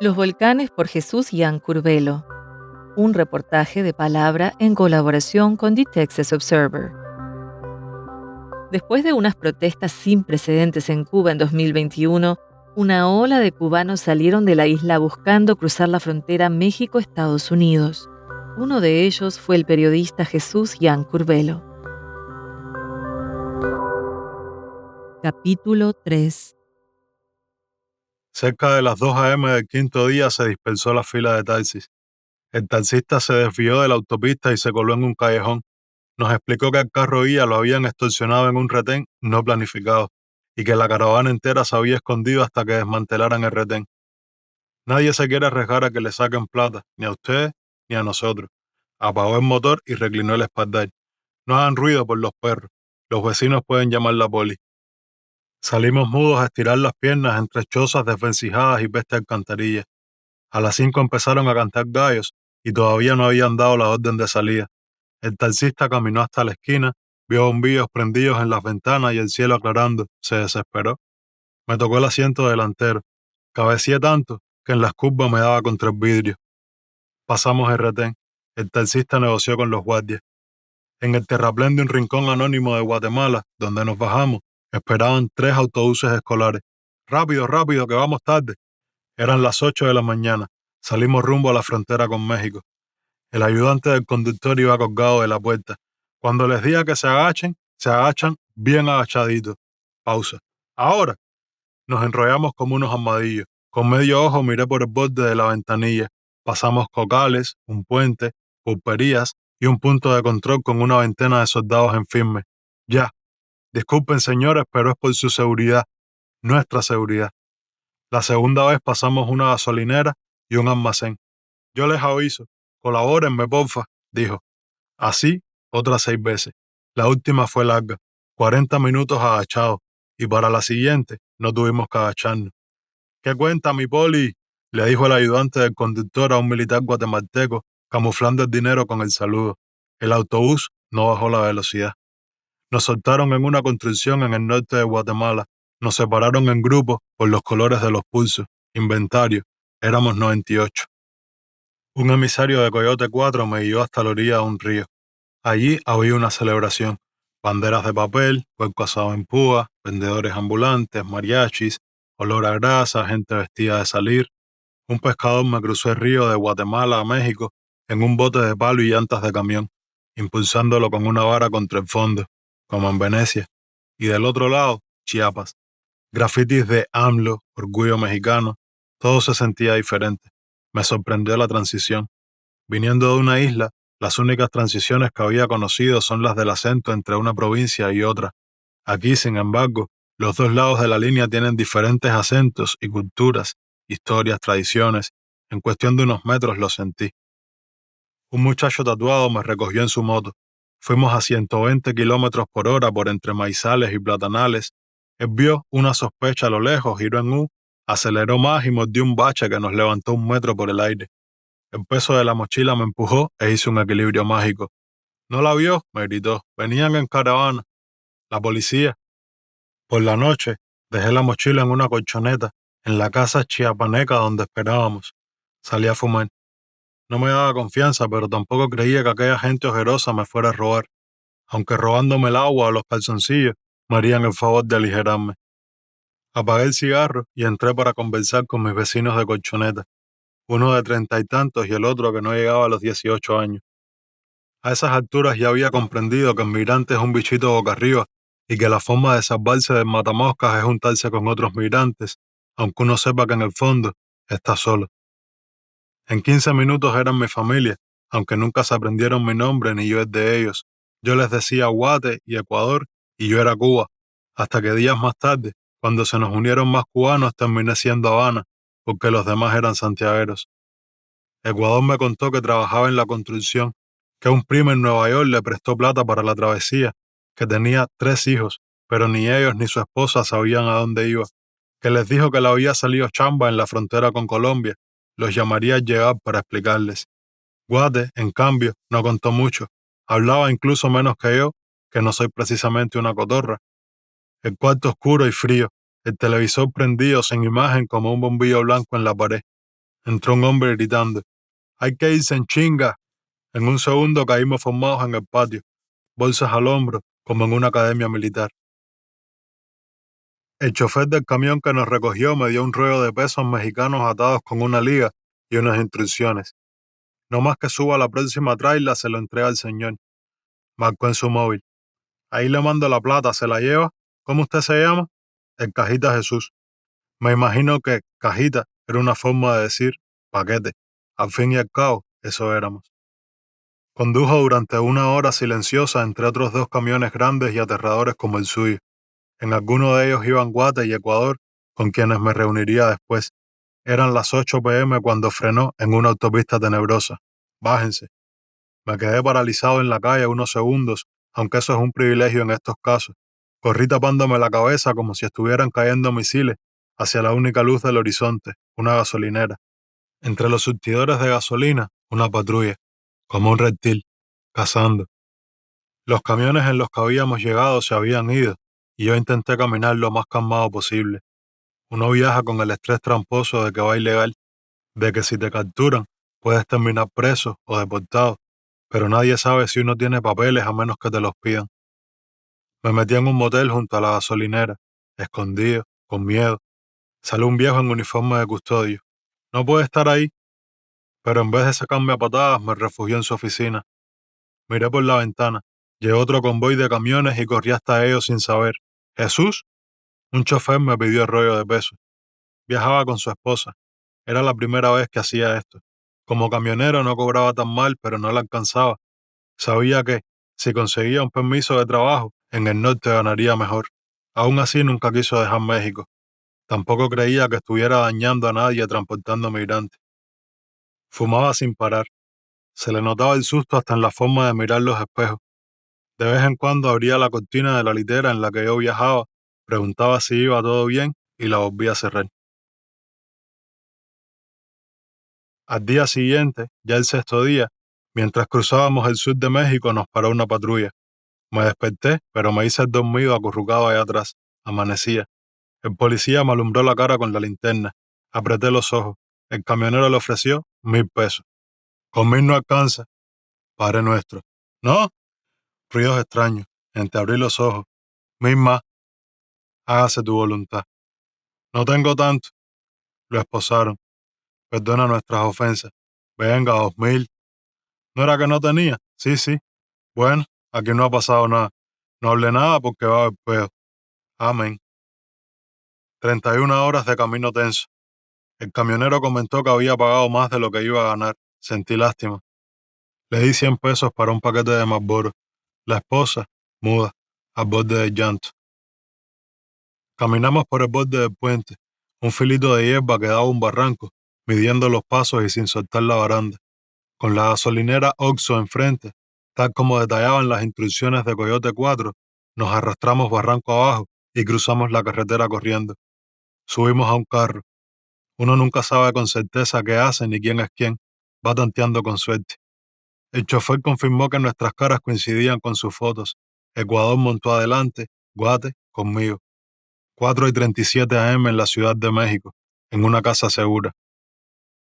Los volcanes por Jesús Jan Curvelo. Un reportaje de Palabra en colaboración con The Texas Observer. Después de unas protestas sin precedentes en Cuba en 2021, una ola de cubanos salieron de la isla buscando cruzar la frontera México-Estados Unidos. Uno de ellos fue el periodista Jesús Jan Curvelo. Capítulo 3. Cerca de las 2 a.m. del quinto día se dispersó la fila de taxis. El taxista se desvió de la autopista y se coló en un callejón. Nos explicó que el carro guía lo habían extorsionado en un retén no planificado y que la caravana entera se había escondido hasta que desmantelaran el retén. Nadie se quiere arriesgar a que le saquen plata, ni a ustedes ni a nosotros. Apagó el motor y reclinó el espaldar. No hagan ruido por los perros. Los vecinos pueden llamar la poli. Salimos mudos a estirar las piernas entre chozas desvencijadas y peste alcantarillas. A las 5 empezaron a cantar gallos y todavía no habían dado la orden de salida. El taxista caminó hasta la esquina, vio bombillos prendidos en las ventanas y el cielo aclarando. Se desesperó. Me tocó el asiento delantero. Cabeceé tanto que en las curvas me daba contra el vidrio. Pasamos el retén. El taxista negoció con los guardias. En el terraplén de un rincón anónimo de Guatemala, donde nos bajamos, esperaban 3 autobuses escolares. Rápido, rápido, que vamos tarde. Eran las 8 de la mañana. Salimos rumbo a la frontera con México. El ayudante del conductor iba colgado de la puerta. Cuando les diga que se agachen, se agachan bien agachaditos. Pausa. Ahora. Nos enrollamos como unos armadillos. Con medio ojo miré por el borde de la ventanilla. Pasamos cocales, un puente, pulperías y un punto de control con una veintena de soldados en firme. Ya. Disculpen, señores, pero es por su seguridad. Nuestra seguridad. La segunda vez pasamos una gasolinera y un almacén. Yo les aviso, colabórenme, porfa, dijo. Así, otras 6 veces. La última fue larga, 40 minutos agachados, y para la siguiente no tuvimos que agacharnos. ¿Qué cuenta, mi poli? Le dijo el ayudante del conductor a un militar guatemalteco, camuflando el dinero con el saludo. El autobús no bajó la velocidad. Nos soltaron en una construcción en el norte de Guatemala. Nos separaron en grupos por los colores de los pulsos. Inventario. Éramos 98. Un emisario de Coyote 4 me guió hasta la orilla de un río. Allí había una celebración. Banderas de papel, puerco asado en púa, vendedores ambulantes, mariachis, olor a grasa, gente vestida de salir. Un pescador me cruzó el río de Guatemala a México en un bote de palo y llantas de camión, impulsándolo con una vara contra el fondo, como en Venecia. Y del otro lado, Chiapas. Grafitis de AMLO, orgullo mexicano. Todo se sentía diferente. Me sorprendió la transición. Viniendo de una isla, las únicas transiciones que había conocido son las del acento entre una provincia y otra. Aquí, sin embargo, los dos lados de la línea tienen diferentes acentos y culturas, historias, tradiciones. En cuestión de unos metros lo sentí. Un muchacho tatuado me recogió en su moto. Fuimos a 120 kilómetros por hora por entre maizales y platanales. Él vio una sospecha a lo lejos, giró en U, aceleró más y mordió un bache que nos levantó 1 metro por el aire. El peso de la mochila me empujó e hizo un equilibrio mágico. ¿No la vio? Me gritó. Venían en caravana. La policía. Por la noche, dejé la mochila en una colchoneta, en la casa chiapaneca donde esperábamos. Salí a fumar. No me daba confianza, pero tampoco creía que aquella gente ojerosa me fuera a robar. Aunque robándome el agua o los calzoncillos, me harían el favor de aligerarme. Apagué el cigarro y entré para conversar con mis vecinos de colchoneta. Uno de 30 y tantos y el otro que no llegaba a los 18 años. A esas alturas ya había comprendido que el migrante es un bichito boca arriba y que la forma de salvarse del matamoscas es juntarse con otros migrantes, aunque uno sepa que en el fondo está solo. En 15 minutos eran mi familia, aunque nunca se aprendieron mi nombre ni yo el de ellos. Yo les decía Guate y Ecuador y yo era Cuba, hasta que días más tarde, cuando se nos unieron más cubanos, terminé siendo Habana, porque los demás eran santiagueros. Ecuador me contó que trabajaba en la construcción, que un primo en Nueva York le prestó plata para la travesía, que tenía 3 hijos, pero ni ellos ni su esposa sabían a dónde iba, que les dijo que le había salido chamba en la frontera con Colombia, los llamaría al llegar para explicarles. Guate, en cambio, no contó mucho, hablaba incluso menos que yo, que no soy precisamente una cotorra. El cuarto oscuro y frío, el televisor prendido sin imagen como un bombillo blanco en la pared. Entró un hombre gritando: «Hay que irse en chinga». En un segundo caímos formados en el patio, bolsas al hombro, como en una academia militar. El chofer del camión que nos recogió me dio un rollo de pesos mexicanos atados con una liga y unas instrucciones. No más que suba a la próxima traila, se lo entrega al señor. Marcó en su móvil: «Ahí le mando la plata, ¿se la lleva? ¿Cómo usted se llama?» «El Cajita Jesús». Me imagino que cajita era una forma de decir paquete. Al fin y al cabo, eso éramos. Condujo durante una hora silenciosa entre otros dos camiones grandes y aterradores como el suyo. En alguno de ellos iban Guate y Ecuador, con quienes me reuniría después. Eran las 8 p.m. cuando frenó en una autopista tenebrosa. «Bájense». Me quedé paralizado en la calle unos segundos, aunque eso es un privilegio en estos casos. Corrí tapándome la cabeza como si estuvieran cayendo misiles hacia la única luz del horizonte, una gasolinera. Entre los surtidores de gasolina, una patrulla, como un reptil, cazando. Los camiones en los que habíamos llegado se habían ido, y yo intenté caminar lo más calmado posible. Uno viaja con el estrés tramposo de que va ilegal, de que si te capturan, puedes terminar preso o deportado, pero nadie sabe si uno tiene papeles a menos que te los pidan. Me metí en un motel junto a la gasolinera, escondido, con miedo. Salió un viejo en uniforme de custodio. «No puede estar ahí», pero en vez de sacarme a patadas me refugió en su oficina. Miré por la ventana. Llegó otro convoy de camiones y corrí hasta ellos sin saber. «¿Jesús?» Un chofer me pidió el rollo de peso. Viajaba con su esposa. Era la primera vez que hacía esto. Como camionero no cobraba tan mal, pero no le alcanzaba. Sabía que, si conseguía un permiso de trabajo, en el norte ganaría mejor. Aún así nunca quiso dejar México. Tampoco creía que estuviera dañando a nadie transportando migrantes. Fumaba sin parar. Se le notaba el susto hasta en la forma de mirar los espejos. De vez en cuando abría la cortina de la litera en la que yo viajaba, preguntaba si iba todo bien y la volvía a cerrar. Al día siguiente, ya el sexto día, mientras cruzábamos el sur de México, nos paró una patrulla. Me desperté, pero me hice el dormido acurrucado allá atrás. Amanecía. El policía me alumbró la cara con la linterna. Apreté los ojos. El camionero le ofreció 1,000 pesos. «Con 1,000 no alcanza». Padre nuestro. «¿No?» Ruidos extraños. Entreabrí los ojos. «1,000 más». «Hágase tu voluntad». «No tengo tanto». Lo esposaron. «Perdona nuestras ofensas». «Venga, 2,000». «¿No era que no tenía?» «Sí, sí». «Bueno, aquí no ha pasado nada. No hablé nada porque va a haber peo». «Amén». 31 horas de camino tenso. El camionero comentó que había pagado más de lo que iba a ganar. Sentí lástima. Le di 100 pesos para un paquete de Marlboro. La esposa, muda, al borde del llanto. Caminamos por el borde del puente, un filito de hierba que daba un barranco, midiendo los pasos y sin soltar la baranda. Con la gasolinera Oxxo enfrente, tal como detallaban las instrucciones de Coyote 4, nos arrastramos barranco abajo y cruzamos la carretera corriendo. Subimos a un carro. Uno nunca sabe con certeza qué hace ni quién es quién. Va tanteando con suerte. El chofer confirmó que nuestras caras coincidían con sus fotos. Ecuador montó adelante, Guate conmigo. 4:37 a.m. en la Ciudad de México, en una casa segura.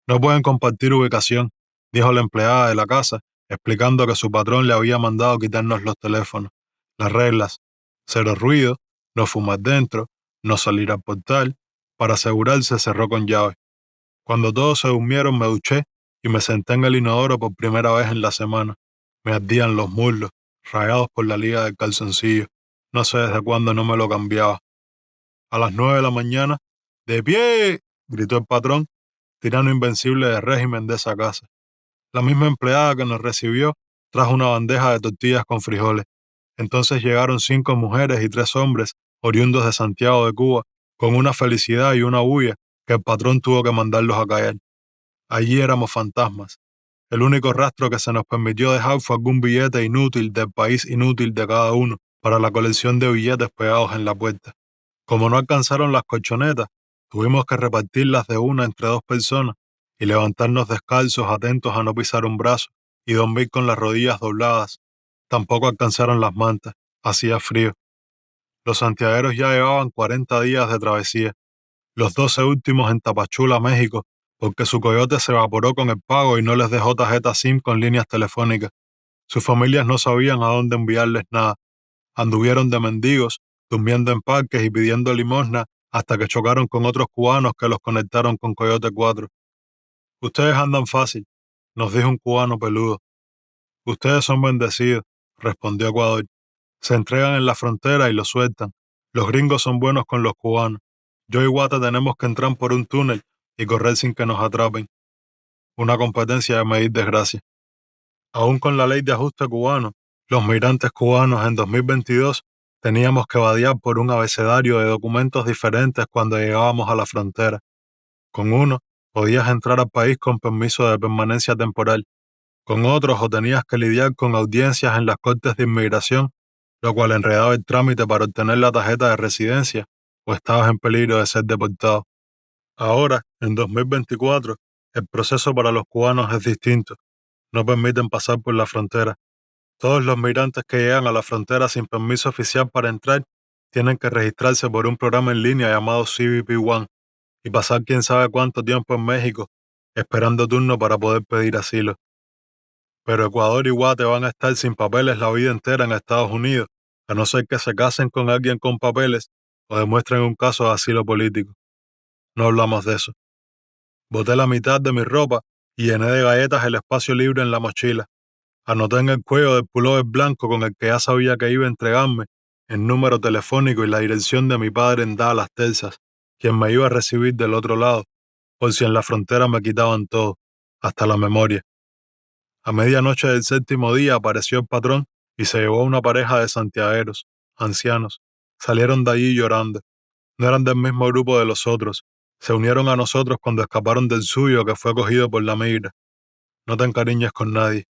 «No pueden compartir ubicación», dijo la empleada de la casa, explicando que su patrón le había mandado quitarnos los teléfonos. Las reglas: cero ruido, no fumar dentro, no salir al portal. Para asegurarse cerró con llave. Cuando todos se durmieron me duché y me senté en el inodoro por primera vez en la semana. Me ardían los muslos, rayados por la liga del calzoncillo. No sé desde cuándo no me lo cambiaba. A las 9 de la mañana, «¡De pie!», gritó el patrón, tirano invencible del régimen de esa casa. La misma empleada que nos recibió trajo una bandeja de tortillas con frijoles. Entonces llegaron 5 mujeres y 3 hombres, oriundos de Santiago de Cuba, con una felicidad y una bulla que el patrón tuvo que mandarlos a callar. Allí éramos fantasmas. El único rastro que se nos permitió dejar fue algún billete inútil del país inútil de cada uno para la colección de billetes pegados en la puerta. Como no alcanzaron las colchonetas, tuvimos que repartirlas de una entre 2 personas y levantarnos descalzos atentos a no pisar un brazo y dormir con las rodillas dobladas. Tampoco alcanzaron las mantas, hacía frío. Los santiagueros ya llevaban 40 días de travesía, los 12 últimos en Tapachula, México, porque su coyote se evaporó con el pago y no les dejó tarjeta SIM con líneas telefónicas. Sus familias no sabían a dónde enviarles nada. Anduvieron de mendigos, durmiendo en parques y pidiendo limosna hasta que chocaron con otros cubanos que los conectaron con Coyote 4. Ustedes andan fácil, nos dijo un cubano peludo. Ustedes son bendecidos, respondió Ecuador. Se entregan en la frontera y lo sueltan. Los gringos son buenos con los cubanos. Yo y Guata tenemos que entrar por un túnel y correr sin que nos atrapen. Una competencia de medir desgracia. Aún con la ley de ajuste cubano, los migrantes cubanos en 2022 teníamos que vadear por un abecedario de documentos diferentes cuando llegábamos a la frontera. Con uno, podías entrar al país con permiso de permanencia temporal. Con otros, o tenías que lidiar con audiencias en las cortes de inmigración, lo cual enredaba el trámite para obtener la tarjeta de residencia, o estabas en peligro de ser deportado. Ahora, en 2024, el proceso para los cubanos es distinto. No permiten pasar por la frontera. Todos los migrantes que llegan a la frontera sin permiso oficial para entrar tienen que registrarse por un programa en línea llamado CBP One y pasar quién sabe cuánto tiempo en México esperando turno para poder pedir asilo. Pero Ecuador y Guate van a estar sin papeles la vida entera en Estados Unidos, a no ser que se casen con alguien con papeles o demuestren un caso de asilo político. No hablamos de eso. Boté la mitad de mi ropa y llené de galletas el espacio libre en la mochila. Anoté en el cuello del pullover blanco con el que ya sabía que iba a entregarme el número telefónico y la dirección de mi padre en Dallas, Texas, quien me iba a recibir del otro lado, por si en la frontera me quitaban todo, hasta la memoria. A medianoche del séptimo día apareció el patrón y se llevó a una pareja de santiagueros, ancianos. Salieron de allí llorando. No eran del mismo grupo de los otros. Se unieron a nosotros cuando escaparon del suyo que fue cogido por la migra. No te encariñes con nadie.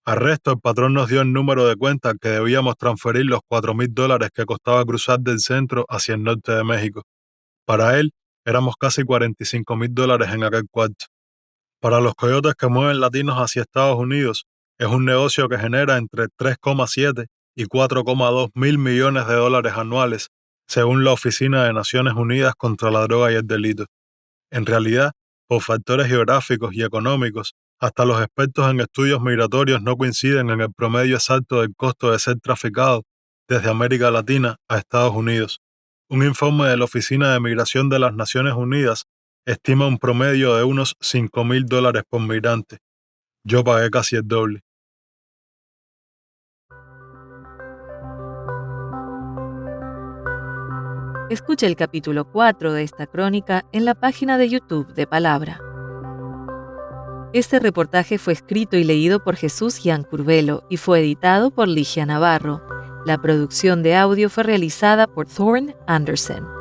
Al resto, el patrón nos dio el número de cuenta al que debíamos transferir los $4,000 que costaba cruzar del centro hacia el norte de México. Para él, éramos casi $45,000 en aquel cuarto. Para los coyotes que mueven latinos hacia Estados Unidos, es un negocio que genera entre 3,7 y 4,2 mil millones de dólares anuales, según la Oficina de Naciones Unidas contra la Droga y el Delito. En realidad, por factores geográficos y económicos, hasta los expertos en estudios migratorios no coinciden en el promedio exacto del costo de ser traficado desde América Latina a Estados Unidos. Un informe de la Oficina de Migración de las Naciones Unidas estima un promedio de unos $5,000 por migrante. Yo pagué casi el doble. Escuche el capítulo 4 de esta crónica en la página de YouTube de Palabra. Este reportaje fue escrito y leído por Jesús Gian Curvelo y fue editado por Ligia Navarro. La producción de audio fue realizada por Thorne Anderson.